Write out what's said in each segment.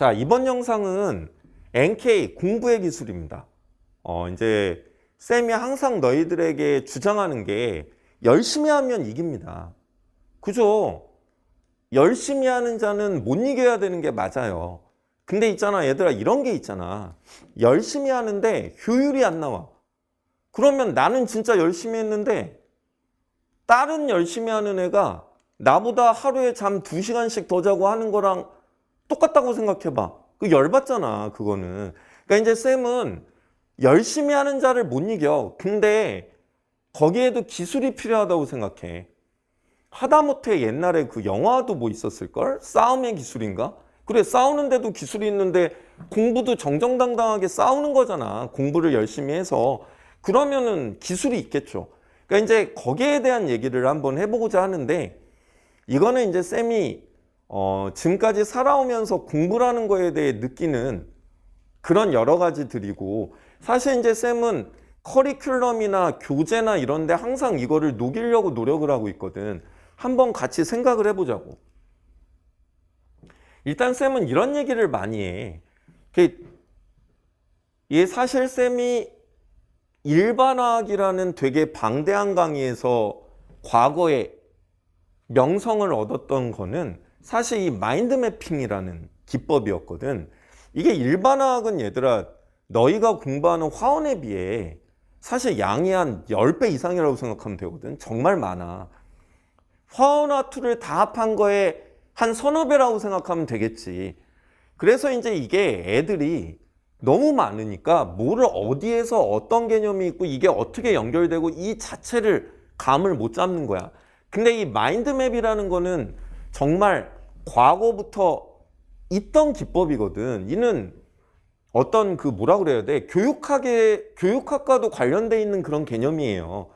자, 이번 영상은 NK 공부의 기술입니다. 이제 쌤이 항상 너희들에게 주장하는 게 열심히 하면 이깁니다. 그죠? 열심히 하는 자는 못 이겨야 되는 게 맞아요. 근데 있잖아, 얘들아, 이런 게 있잖아. 열심히 하는데 효율이 안 나와. 그러면 나는 진짜 열심히 했는데 다른 열심히 하는 애가 나보다 하루에 잠 2시간씩 더 자고 하는 거랑 똑같다고 생각해봐. 그 열받잖아, 그거는. 그러니까 이제 쌤은 열심히 하는 자를 못 이겨. 근데 거기에도 기술이 필요하다고 생각해. 하다못해 옛날에 그 영화도 뭐 있었을걸? 싸움의 기술인가? 그래, 싸우는데도 기술이 있는데 공부도 정정당당하게 싸우는 거잖아. 공부를 열심히 해서. 그러면은 기술이 있겠죠. 그러니까 이제 거기에 대한 얘기를 한번 해보고자 하는데, 이거는 이제 쌤이 지금까지 살아오면서 공부라는 거에 대해 느끼는 그런 여러 가지들이고, 사실 이제 쌤은 커리큘럼이나 교재나 이런 데 항상 이거를 녹이려고 노력을 하고 있거든. 한번 같이 생각을 해보자고. 일단 쌤은 이런 얘기를 많이 해. 이게 사실 쌤이 일반화학이라는 되게 방대한 강의에서 과거에 명성을 얻었던 거는 사실 이 마인드 매핑이라는 기법이었거든. 이게 일반화학은 얘들아, 너희가 공부하는 화원에 비해 사실 양이 한 10배 이상이라고 생각하면 되거든. 정말 많아. 화원화 투를 다 합한 거에 한 서너 배라고 생각하면 되겠지. 그래서 이제 이게 애들이 너무 많으니까 뭐를 어디에서 어떤 개념이 있고 이게 어떻게 연결되고 이 자체를 감을 못 잡는 거야. 근데 이 마인드맵이라는 거는 정말 과거부터 있던 기법이거든. 이는 어떤 그 뭐라 그래야 돼? 교육학과도 관련돼 있는 그런 개념이에요.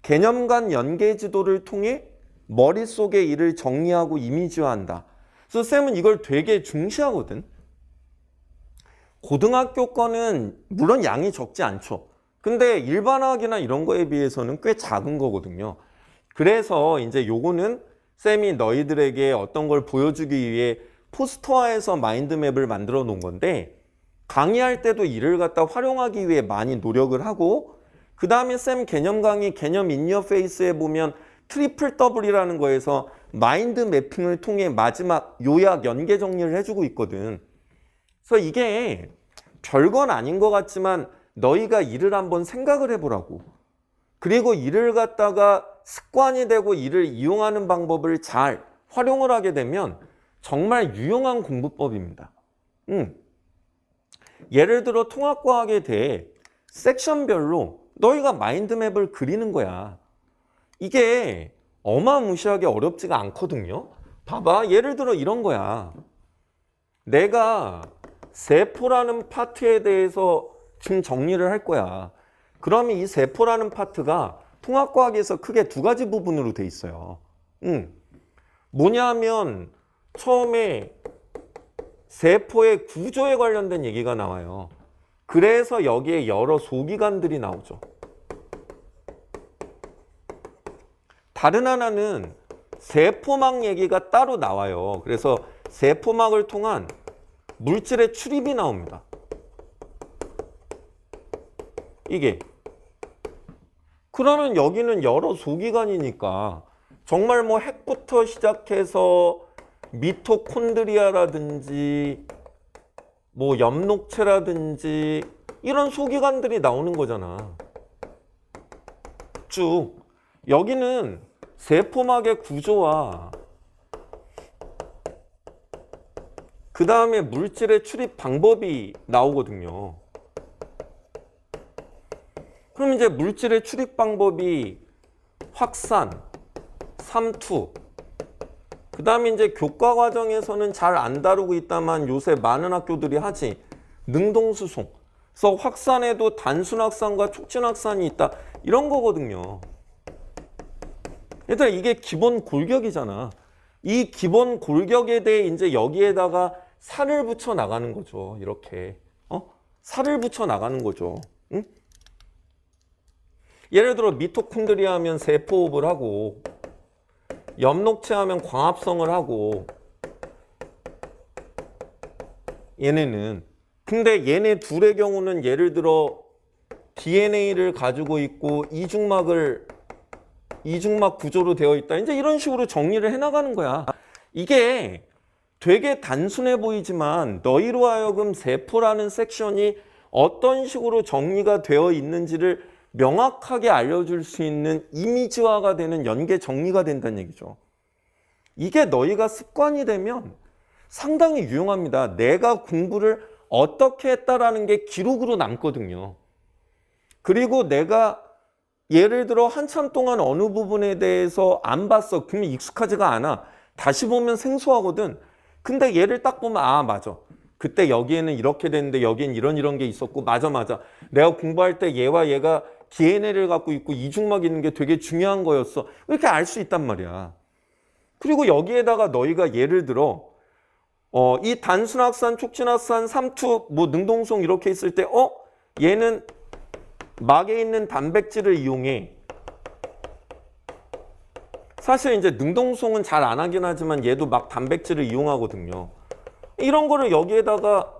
개념 간 연계 지도를 통해 머릿속에 이를 정리하고 이미지화한다. 그래서 쌤은 이걸 되게 중시하거든. 고등학교 거는 물론 양이 적지 않죠. 근데 일반화학이나 이런 거에 비해서는 꽤 작은 거거든요. 그래서 이제 요거는 쌤이 너희들에게 어떤 걸 보여주기 위해 포스터화해서 마인드맵을 만들어 놓은 건데, 강의할 때도 이를 갖다 활용하기 위해 많이 노력을 하고, 그 다음에 쌤 개념 강의 개념 인여페이스에 보면 트리플 더블이라는 거에서 마인드 매핑을 통해 마지막 요약 연계 정리를 해주고 있거든. 그래서 이게 별건 아닌 것 같지만 너희가 이를 한번 생각을 해보라고. 그리고 이를 갖다가 습관이 되고 이를 이용하는 방법을 잘 활용을 하게 되면 정말 유용한 공부법입니다. 예를 들어 통합과학에 대해 섹션별로 너희가 마인드맵을 그리는 거야. 이게 어마무시하게 어렵지가 않거든요. 봐봐, 예를 들어 이런 거야. 내가 세포라는 파트에 대해서 지금 정리를 할 거야. 그러면 이 세포라는 파트가 통합과학에서 크게 두 가지 부분으로 돼 있어요. 뭐냐면 처음에 세포의 구조에 관련된 얘기가 나와요. 그래서 여기에 여러 소기관들이 나오죠. 다른 하나는 세포막 얘기가 따로 나와요. 그래서 세포막을 통한 물질의 출입이 나옵니다. 이게. 그러면 여기는 여러 소기관이니까 정말 뭐 핵부터 시작해서 미토콘드리아라든지 뭐 엽록체라든지 이런 소기관들이 나오는 거잖아. 쭉. 여기는 세포막의 구조와 그 다음에 물질의 출입 방법이 나오거든요. 그럼 이제 물질의 출입 방법이 확산, 삼투, 그 다음에 이제 교과 과정에서는 잘 안 다루고 있다만 요새 많은 학교들이 하지, 능동수송. 그래서 확산에도 단순 확산과 촉진 확산이 있다. 이런 거거든요. 얘들아, 이게 기본 골격이잖아. 이 기본 골격에 대해 이제 여기에다가 살을 붙여 나가는 거죠. 이렇게. 살을 붙여 나가는 거죠. 응? 예를 들어 미토콘드리아 하면 세포호흡을 하고, 엽록체 하면 광합성을 하고, 얘네는. 근데 얘네 둘의 경우는 예를 들어 DNA를 가지고 있고 이중막 구조로 되어 있다. 이제 이런 식으로 정리를 해나가는 거야. 이게 되게 단순해 보이지만 너희로 하여금 세포라는 섹션이 어떤 식으로 정리가 되어 있는지를 명확하게 알려줄 수 있는 이미지화가 되는 연계 정리가 된다는 얘기죠. 이게 너희가 습관이 되면 상당히 유용합니다. 내가 공부를 어떻게 했다라는 게 기록으로 남거든요. 그리고 내가 예를 들어 한참 동안 어느 부분에 대해서 안 봤어. 그러면 익숙하지가 않아. 다시 보면 생소하거든. 근데 얘를 딱 보면 아 맞아. 그때 여기에는 이렇게 됐는데 여기엔 이런 게 있었고 맞아. 내가 공부할 때 얘와 얘가 DNA를 갖고 있고 이중막 있는 게 되게 중요한 거였어. 이렇게 알 수 있단 말이야. 그리고 여기에다가 너희가 예를 들어 이 단순확산, 촉진확산, 삼투, 뭐 능동성 이렇게 있을 때 얘는 막에 있는 단백질을 이용해. 사실 이제 능동성은 잘 안 하긴 하지만 얘도 막 단백질을 이용하거든요. 이런 거를 여기에다가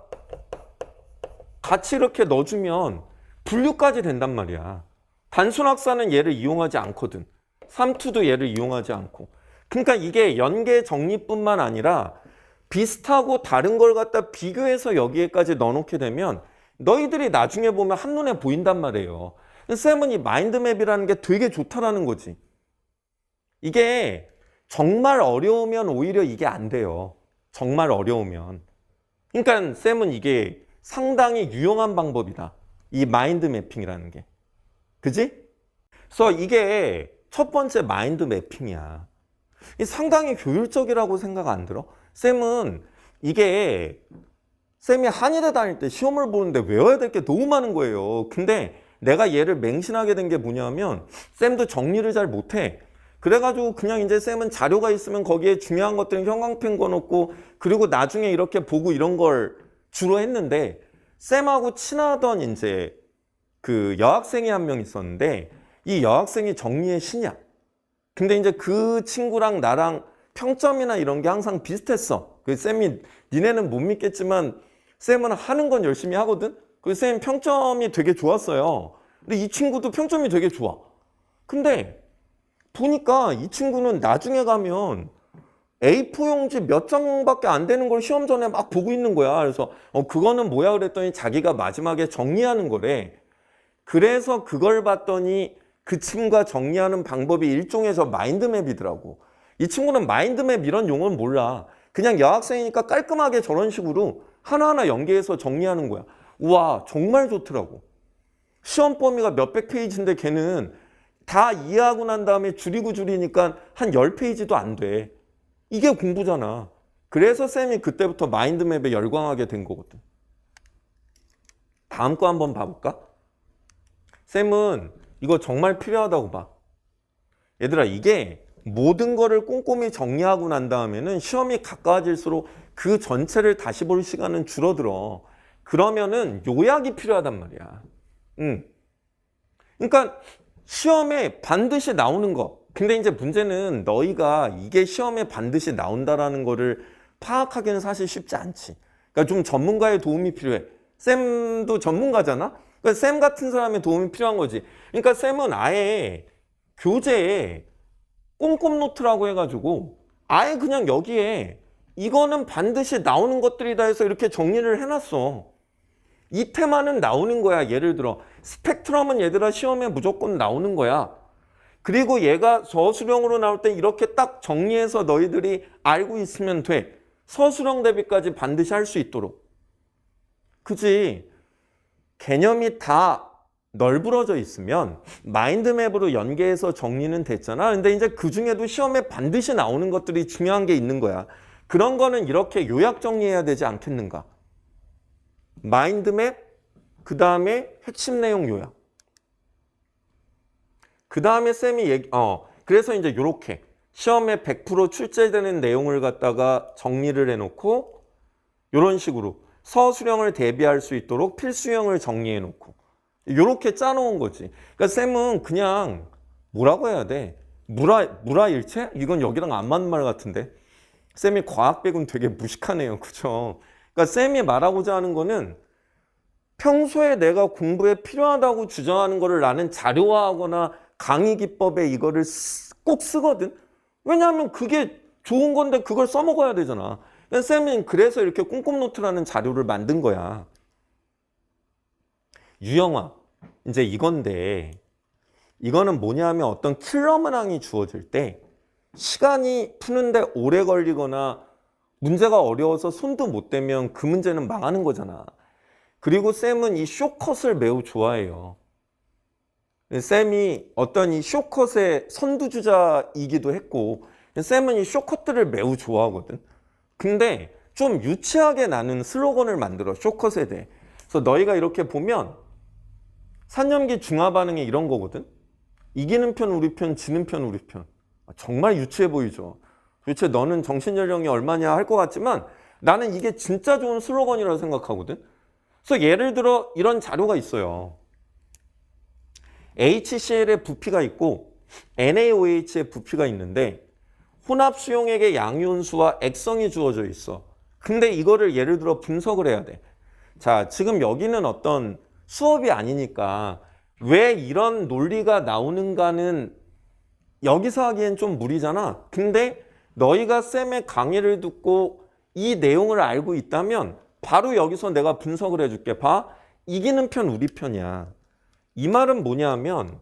같이 이렇게 넣어주면 분류까지 된단 말이야. 단순확산은 얘를 이용하지 않거든. 삼투도 얘를 이용하지 않고. 그러니까 이게 연계 정리뿐만 아니라 비슷하고 다른 걸 갖다 비교해서 여기에까지 넣어놓게 되면 너희들이 나중에 보면 한눈에 보인단 말이에요. 쌤은 이 마인드맵이라는 게 되게 좋다라는 거지. 이게 정말 어려우면 오히려 이게 안 돼요. 정말 어려우면. 그러니까 쌤은 이게 상당히 유용한 방법이다. 이 마인드 매핑이라는 게. 그지? 그래서 이게 첫 번째 마인드 매핑이야. 상당히 효율적이라고 생각 안 들어? 쌤은 이게 쌤이 한의대 다닐 때 시험을 보는데 외워야 될 게 너무 많은 거예요. 근데 내가 얘를 맹신하게 된 게 뭐냐면 쌤도 정리를 잘 못해. 그래가지고 그냥 이제 쌤은 자료가 있으면 거기에 중요한 것들은 형광펜 꺼놓고 그리고 나중에 이렇게 보고 이런 걸 주로 했는데 쌤하고 친하던 이제 그 여학생이 한 명 있었는데 이 여학생이 정리의 신이야. 근데 이제 그 친구랑 나랑 평점이나 이런 게 항상 비슷했어. 그 쌤이 니네는 못 믿겠지만 쌤은 하는 건 열심히 하거든. 그 쌤 평점이 되게 좋았어요. 근데 이 친구도 평점이 되게 좋아. 근데 보니까 이 친구는 나중에 가면 A4 용지 몇 장밖에 안 되는 걸 시험 전에 막 보고 있는 거야. 그래서 그거는 뭐야 그랬더니 자기가 마지막에 정리하는 거래. 그래서 그걸 봤더니 그 친구가 정리하는 방법이 일종의 저 마인드맵이더라고. 이 친구는 마인드맵 이런 용어는 몰라. 그냥 여학생이니까 깔끔하게 저런 식으로 하나하나 연계해서 정리하는 거야. 우와 정말 좋더라고. 시험 범위가 몇백 페이지인데 걔는 다 이해하고 난 다음에 줄이니까 한 10페이지도 안 돼. 이게 공부잖아. 그래서 쌤이 그때부터 마인드맵에 열광하게 된 거거든. 다음 거 한번 봐볼까? 쌤은 이거 정말 필요하다고 봐. 얘들아 이게 모든 거를 꼼꼼히 정리하고 난 다음에는 시험이 가까워질수록 그 전체를 다시 볼 시간은 줄어들어. 그러면은 요약이 필요하단 말이야. 그러니까 시험에 반드시 나오는 거. 근데 이제 문제는 너희가 이게 시험에 반드시 나온다라는 거를 파악하기는 사실 쉽지 않지. 그러니까 좀 전문가의 도움이 필요해. 쌤도 전문가잖아? 그러니까 쌤 같은 사람의 도움이 필요한 거지. 그러니까 쌤은 아예 교재에 꼼꼼 노트라고 해가지고 아예 그냥 여기에 이거는 반드시 나오는 것들이다 해서 이렇게 정리를 해놨어. 이 테마는 나오는 거야. 예를 들어 스펙트럼은 얘들아 시험에 무조건 나오는 거야. 그리고 얘가 저수령으로 나올 때 이렇게 딱 정리해서 너희들이 알고 있으면 돼. 서수령 대비까지 반드시 할 수 있도록. 그지? 개념이 다 널브러져 있으면 마인드맵으로 연계해서 정리는 됐잖아. 근데 이제 그 중에도 시험에 반드시 나오는 것들이 중요한 게 있는 거야. 그런 거는 이렇게 요약 정리해야 되지 않겠는가? 마인드맵, 그 다음에 핵심 내용 요약. 그 다음에 쌤이 그래서 이제 요렇게 시험에 100% 출제되는 내용을 갖다가 정리를 해놓고 요런 식으로 서술형을 대비할 수 있도록 필수형을 정리해 놓고 요렇게 짜놓은 거지. 그러니까 쌤은 그냥 뭐라고 해야 돼? 물화일체? 이건 여기랑 안 맞는 말 같은데. 쌤이 과학 배군 되게 무식하네요. 그죠? 그러니까 그러니까 쌤이 말하고자 하는 거는 평소에 내가 공부에 필요하다고 주장하는 거를 나는 자료화하거나 강의 기법에 이거를 꼭 쓰거든. 왜냐하면 그게 좋은 건데 그걸 써먹어야 되잖아. 그러니까 쌤은 그래서 이렇게 꼼꼼노트라는 자료를 만든 거야. 유형화. 이제 이건데 이거는 뭐냐면 어떤 킬러 문항이 주어질 때 시간이 푸는데 오래 걸리거나 문제가 어려워서 손도 못 대면 그 문제는 망하는 거잖아. 그리고 쌤은 이 쇼컷을 매우 좋아해요. 쌤이 어떤 이 쇼컷의 선두주자이기도 했고 쌤은 이 쇼컷들을 매우 좋아하거든. 근데 좀 유치하게 나는 슬로건을 만들어, 쇼컷에 대해. 그래서 너희가 이렇게 보면 산념기 중화반응이 이런 거거든. 이기는 편 우리 편, 지는 편 우리 편. 정말 유치해 보이죠. 도대체 너는 정신연령이 얼마냐 할 것 같지만 나는 이게 진짜 좋은 슬로건이라고 생각하거든. 그래서 예를 들어 이런 자료가 있어요. HCl의 부피가 있고 NaOH의 부피가 있는데 혼합 수용액의 양이온수와 액성이 주어져 있어. 근데 이거를 예를 들어 분석을 해야 돼. 자, 지금 여기는 어떤 수업이 아니니까 왜 이런 논리가 나오는가는 여기서 하기엔 좀 무리잖아. 근데 너희가 쌤의 강의를 듣고 이 내용을 알고 있다면 바로 여기서 내가 분석을 해줄게. 봐. 이기는 편 우리 편이야. 이 말은 뭐냐면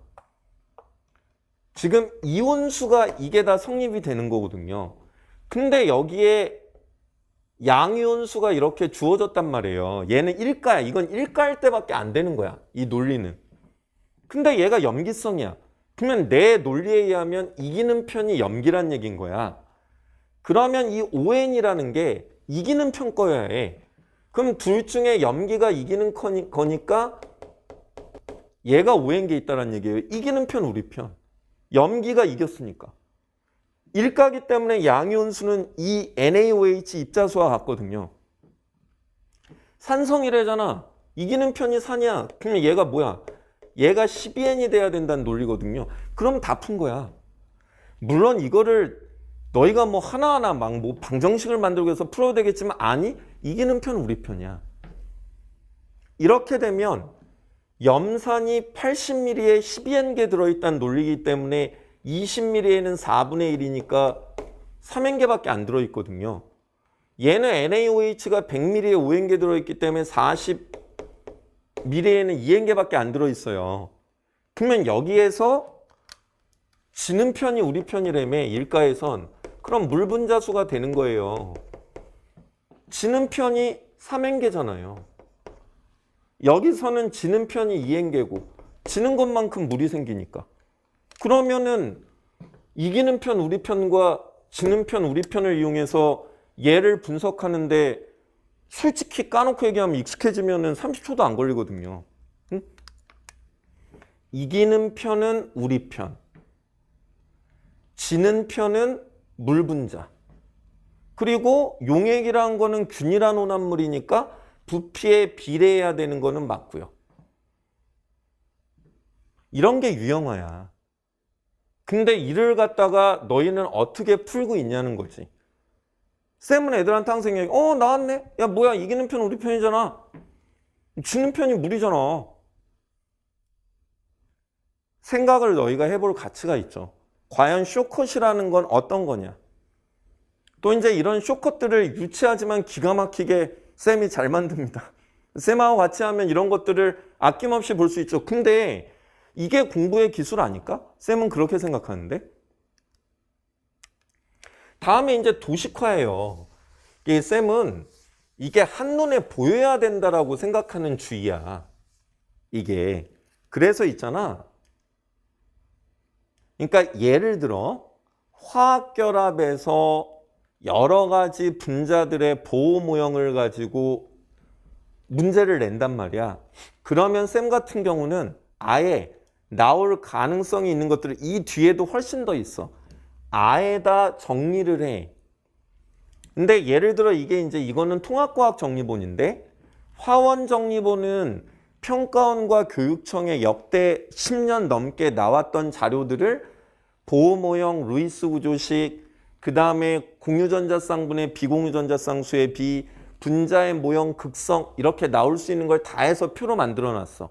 지금 이온수가 이게 다 성립이 되는 거거든요. 근데 여기에 양이온수가 이렇게 주어졌단 말이에요. 얘는 일가야. 이건 일가일 때밖에 안 되는 거야. 이 논리는. 근데 얘가 염기성이야. 그러면 내 논리에 의하면 이기는 편이 염기란 얘기인 거야. 그러면 이 ON이라는 게 이기는 편 거여야 해. 그럼 둘 중에 염기가 이기는 거니까 얘가 ON게 있다는 얘기예요. 이기는 편 우리 편. 염기가 이겼으니까. 일가기 때문에 양이온수는 이 NaOH 입자수와 같거든요. 산성이래잖아. 이기는 편이 산이야. 그러면 얘가 뭐야? 얘가 12N이 돼야 된다는 논리거든요. 그럼 다 푼 거야. 물론 이거를 너희가 뭐 하나하나 막 뭐 방정식을 만들고 해서 풀어도 되겠지만 아니, 이기는 편 우리 편이야. 이렇게 되면 염산이 80ml에 12N개 들어있다는 논리이기 때문에 20ml에는 4분의 1이니까 3N개밖에 안 들어있거든요. 얘는 NaOH가 100ml에 5N개 들어있기 때문에 40ml에는 2N개밖에 안 들어있어요. 그러면 여기에서 지는 편이 우리 편이라며 일가에선 그럼 물 분자수가 되는 거예요. 지는 편이 3N개잖아요. 여기서는 지는 편이 2N개고 지는 것만큼 물이 생기니까. 그러면은 이기는 편 우리 편과 지는 편 우리 편을 이용해서 얘를 분석하는데 솔직히 까놓고 얘기하면 익숙해지면은 30초도 안 걸리거든요. 응? 이기는 편은 우리 편. 지는 편은 물 분자. 그리고 용액이라는 거는 균일한 혼합물이니까 부피에 비례해야 되는 거는 맞고요. 이런 게 유형화야. 근데 이를 갖다가 너희는 어떻게 풀고 있냐는 거지. 쌤은 애들한테 항상 얘기해. 나왔네. 야 뭐야, 이기는 편 우리 편이잖아. 지는 편이 물이잖아. 생각을 너희가 해볼 가치가 있죠. 과연 쇼컷이라는 건 어떤 거냐. 또 이제 이런 쇼컷들을 유치하지만 기가 막히게 쌤이 잘 만듭니다. 쌤하고 같이 하면 이런 것들을 아낌없이 볼 수 있죠. 근데 이게 공부의 기술 아닐까? 쌤은 그렇게 생각하는데. 다음에 이제 도식화예요. 쌤은 이게 한눈에 보여야 된다라고 생각하는 주의야. 이게. 그래서 있잖아. 그러니까 예를 들어 화학결합에서 여러 가지 분자들의 보호 모형을 가지고 문제를 낸단 말이야. 그러면 쌤 같은 경우는 아예 나올 가능성이 있는 것들을 이 뒤에도 훨씬 더 있어. 아에다 정리를 해. 근데 예를 들어 이게 이제 이거는 통합과학 정리본인데 화원 정리본은 평가원과 교육청에 역대 10년 넘게 나왔던 자료들을 보호 모형, 루이스 구조식, 그 다음에 공유전자쌍분의 비공유전자쌍수의 비, 분자의 모형, 극성 이렇게 나올 수 있는 걸 다 해서 표로 만들어 놨어.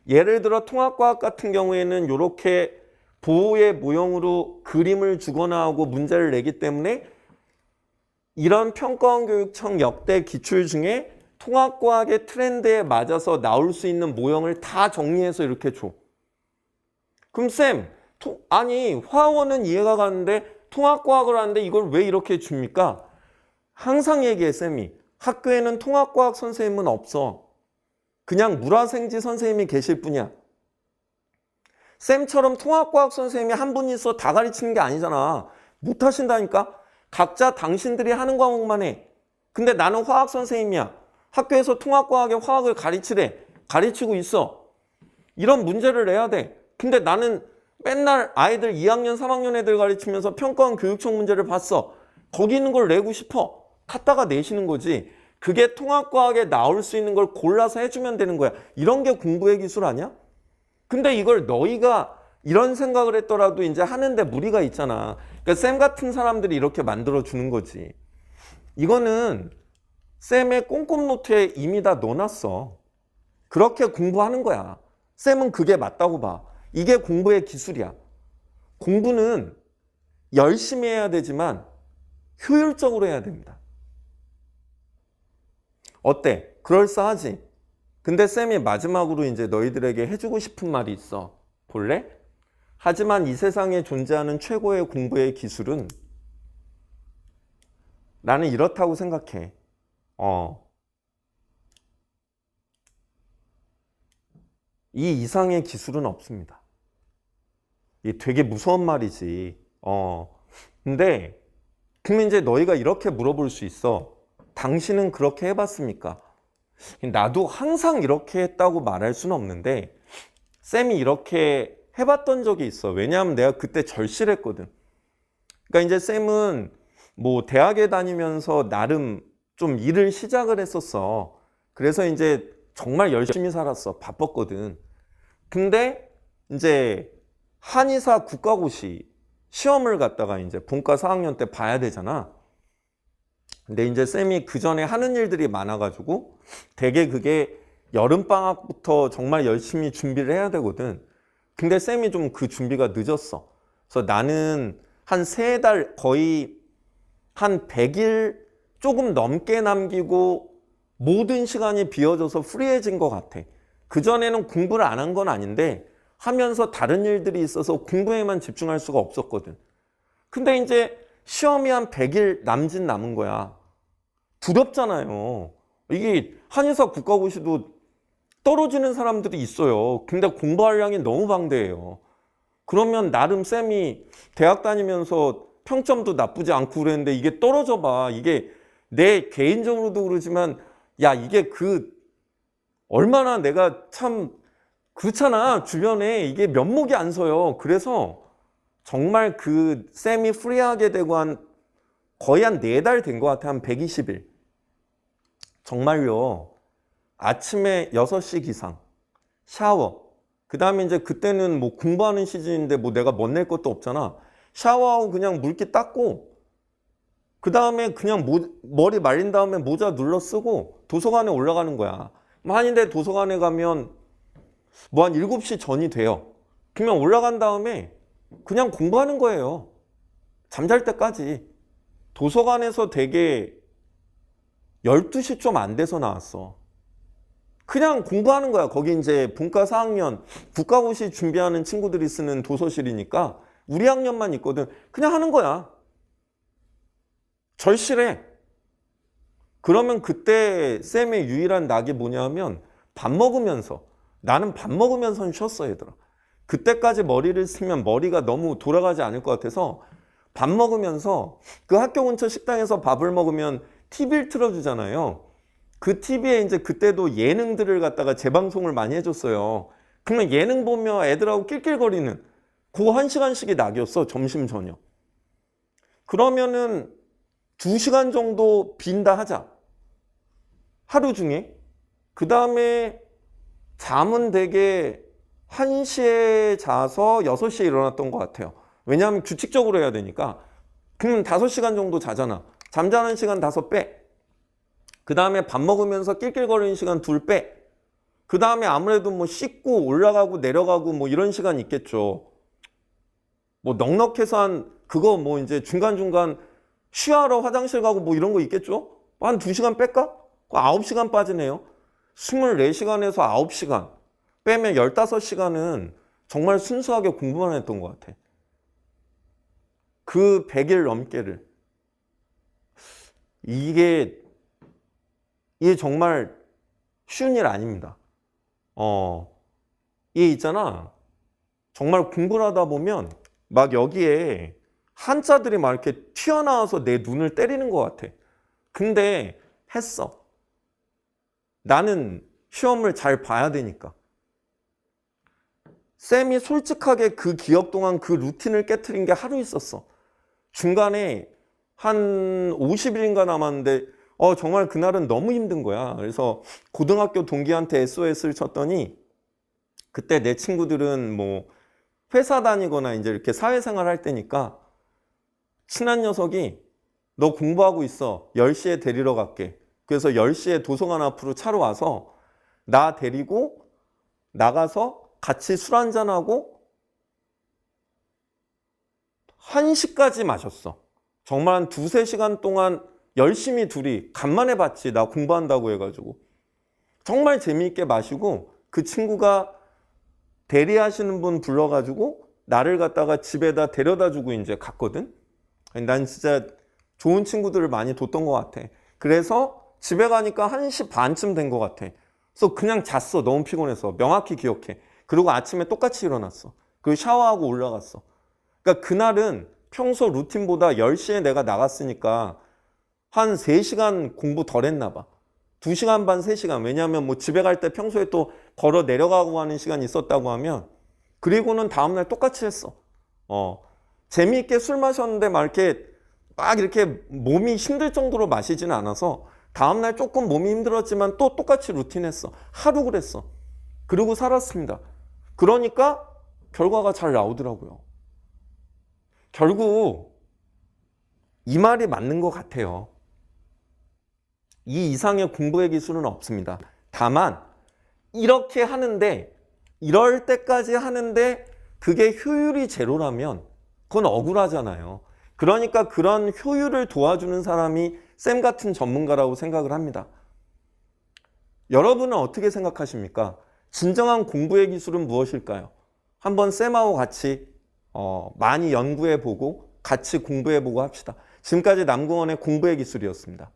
예를 들어 통합과학 같은 경우에는 이렇게 보호의 모형으로 그림을 주거나 하고 문제를 내기 때문에 이런 평가원교육청 역대 기출 중에 통합과학의 트렌드에 맞아서 나올 수 있는 모형을 다 정리해서 이렇게 줘. 그럼 쌤, 아니 화원은 이해가 가는데 통합과학을 하는데 이걸 왜 이렇게 줍니까? 항상 얘기해 쌤이. 학교에는 통합과학 선생님은 없어. 그냥 물화생지 선생님이 계실 뿐이야. 쌤처럼 통합과학 선생님이 한 분 있어 다 가르치는 게 아니잖아. 못 하신다니까? 각자 당신들이 하는 과목만 해. 근데 나는 화학 선생님이야. 학교에서 통합과학의 화학을 가르치래. 가르치고 있어. 이런 문제를 내야 돼. 근데 나는 맨날 아이들 2학년, 3학년 애들 가르치면서 평가원 교육청 문제를 봤어. 거기 있는 걸 내고 싶어. 갖다가 내시는 거지. 그게 통합과학에 나올 수 있는 걸 골라서 해주면 되는 거야. 이런 게 공부의 기술 아니야? 근데 이걸 너희가 이런 생각을 했더라도 이제 하는데 무리가 있잖아. 그러니까 쌤 같은 사람들이 이렇게 만들어주는 거지. 이거는 쌤의 꼼꼼 노트에 이미 다 넣어놨어. 그렇게 공부하는 거야. 쌤은 그게 맞다고 봐. 이게 공부의 기술이야. 공부는 열심히 해야 되지만 효율적으로 해야 됩니다. 어때? 그럴싸하지? 근데 쌤이 마지막으로 이제 너희들에게 해주고 싶은 말이 있어. 볼래? 하지만 이 세상에 존재하는 최고의 공부의 기술은 나는 이렇다고 생각해. 이 이상의 기술은 없습니다. 이게 되게 무서운 말이지. 근데 그러면 이제 너희가 이렇게 물어볼 수 있어. 당신은 그렇게 해봤습니까? 나도 항상 이렇게 했다고 말할 수는 없는데 쌤이 이렇게 해봤던 적이 있어. 왜냐하면 내가 그때 절실했거든. 그러니까 이제 쌤은 뭐 대학에 다니면서 나름 좀 일을 시작을 했었어. 그래서 이제 정말 열심히 살았어. 바빴거든. 근데 이제 한의사 국가고시 시험을 갖다가 이제 본과 4학년 때 봐야 되잖아. 근데 이제 쌤이 그 전에 하는 일들이 많아가지고 되게 그게 여름방학부터 정말 열심히 준비를 해야 되거든. 근데 쌤이 좀 그 준비가 늦었어. 그래서 나는 한 3달 거의 한 100일 조금 넘게 남기고 모든 시간이 비어져서 프리해진 것 같아. 그전에는 공부를 안 한 건 아닌데 하면서 다른 일들이 있어서 공부에만 집중할 수가 없었거든. 근데 이제 시험이 한 100일 남짓 남은 거야. 두렵잖아요. 이게 한의사 국가고시도 떨어지는 사람들이 있어요. 근데 공부할 양이 너무 방대해요. 그러면 나름 쌤이 대학 다니면서 평점도 나쁘지 않고 그랬는데 이게 떨어져 봐. 이게 내 개인적으로도 그러지만 야 이게 얼마나 내가 참 그렇잖아. 주변에 이게 면목이 안 서요. 그래서 정말 그 쌤이 프리하게 되고 거의 한 4달 된 것 같아. 한 120일. 정말요. 아침에 6시 기상, 샤워. 그 다음에 이제 그때는 뭐 공부하는 시즌인데 뭐 내가 멋낼 것도 없잖아. 샤워하고 그냥 물기 닦고 그 다음에 그냥 머리 말린 다음에 모자 눌러 쓰고 도서관에 올라가는 거야. 한인데 도서관에 가면 뭐 한 7시 전이 돼요. 그러면 올라간 다음에 그냥 공부하는 거예요. 잠잘 때까지. 도서관에서 되게 12시 좀 안 돼서 나왔어. 그냥 공부하는 거야. 거기 이제 본과 4학년 국가고시 준비하는 친구들이 쓰는 도서실이니까 우리 학년만 있거든. 그냥 하는 거야. 절실해. 그러면 그때 쌤의 유일한 낙이 뭐냐면 밥 먹으면서 나는 밥 먹으면서 쉬었어 얘들아. 그때까지 머리를 쓰면 머리가 너무 돌아가지 않을 것 같아서 밥 먹으면서 그 학교 근처 식당에서 밥을 먹으면 TV를 틀어주잖아요. 그 TV에 이제 그때도 예능들을 갖다가 재방송을 많이 해줬어요. 그러면 예능 보며 애들하고 낄낄거리는 그거 1시간씩이 낙이었어. 점심 저녁. 그러면은 2시간 정도 빈다 하자. 하루 중에. 그 다음에 잠은 되게 1시에 자서 6시에 일어났던 것 같아요. 왜냐하면 규칙적으로 해야 되니까. 그러면 5시간 정도 자잖아. 잠자는 시간 5 빼. 그 다음에 밥 먹으면서 낄낄거리는 시간 둘 빼. 그 다음에 아무래도 뭐 씻고 올라가고 내려가고 뭐 이런 시간 있겠죠. 뭐 넉넉해서 한 그거 뭐 이제 중간중간 쉬하러 화장실 가고 뭐 이런 거 있겠죠? 한 2시간 뺄까? 9시간 빠지네요. 24시간에서 9시간 빼면 15시간은 정말 순수하게 공부만 했던 것 같아. 그 100일 넘게를. 이게 정말 쉬운 일 아닙니다. 이게 있잖아. 정말 공부를 하다 보면 막 여기에 한자들이 막 이렇게 튀어나와서 내 눈을 때리는 것 같아. 근데 했어. 나는 시험을 잘 봐야 되니까. 쌤이 솔직하게 그 기억 동안 그 루틴을 깨트린 게 하루 있었어. 중간에 한 50일인가 남았는데 정말 그날은 너무 힘든 거야. 그래서 고등학교 동기한테 SOS를 쳤더니 그때 내 친구들은 뭐 회사 다니거나 이제 이렇게 사회생활 할 때니까 친한 녀석이 너 공부하고 있어. 10시에 데리러 갈게. 그래서 10시에 도서관 앞으로 차로 와서 나 데리고 나가서 같이 술 한잔하고 1시까지 마셨어. 정말 한 2-3시간 동안 열심히 둘이 간만에 봤지. 나 공부한다고 해가지고. 정말 재미있게 마시고 그 친구가 대리하시는 분 불러가지고 나를 갖다가 집에다 데려다 주고 이제 갔거든. 난 진짜 좋은 친구들을 많이 뒀던 것 같아. 그래서 집에 가니까 1시 반쯤 된 것 같아. 그래서 그냥 잤어. 너무 피곤해서. 명확히 기억해. 그리고 아침에 똑같이 일어났어. 그리고 샤워하고 올라갔어. 그러니까 그날은 평소 루틴보다 10시에 내가 나갔으니까 한 3시간 공부 덜 했나 봐. 2시간 반, 3시간. 왜냐하면 뭐 집에 갈 때 평소에 또 걸어 내려가고 하는 시간이 있었다고 하면 그리고는 다음날 똑같이 했어. 재미있게 술 마셨는데 막 이렇게 몸이 힘들 정도로 마시지는 않아서 다음날 조금 몸이 힘들었지만 또 똑같이 루틴 했어. 하루 그랬어. 그러고 살았습니다. 그러니까 결과가 잘 나오더라고요. 결국 이 말이 맞는 것 같아요. 이 이상의 공부의 기술은 없습니다. 다만 이렇게 하는데 이럴 때까지 하는데 그게 효율이 제로라면 그건 억울하잖아요. 그러니까 그런 효율을 도와주는 사람이 쌤 같은 전문가라고 생각을 합니다. 여러분은 어떻게 생각하십니까? 진정한 공부의 기술은 무엇일까요? 한번 쌤하고 같이 많이 연구해보고 같이 공부해보고 합시다. 지금까지 남궁원의 공부의 기술이었습니다.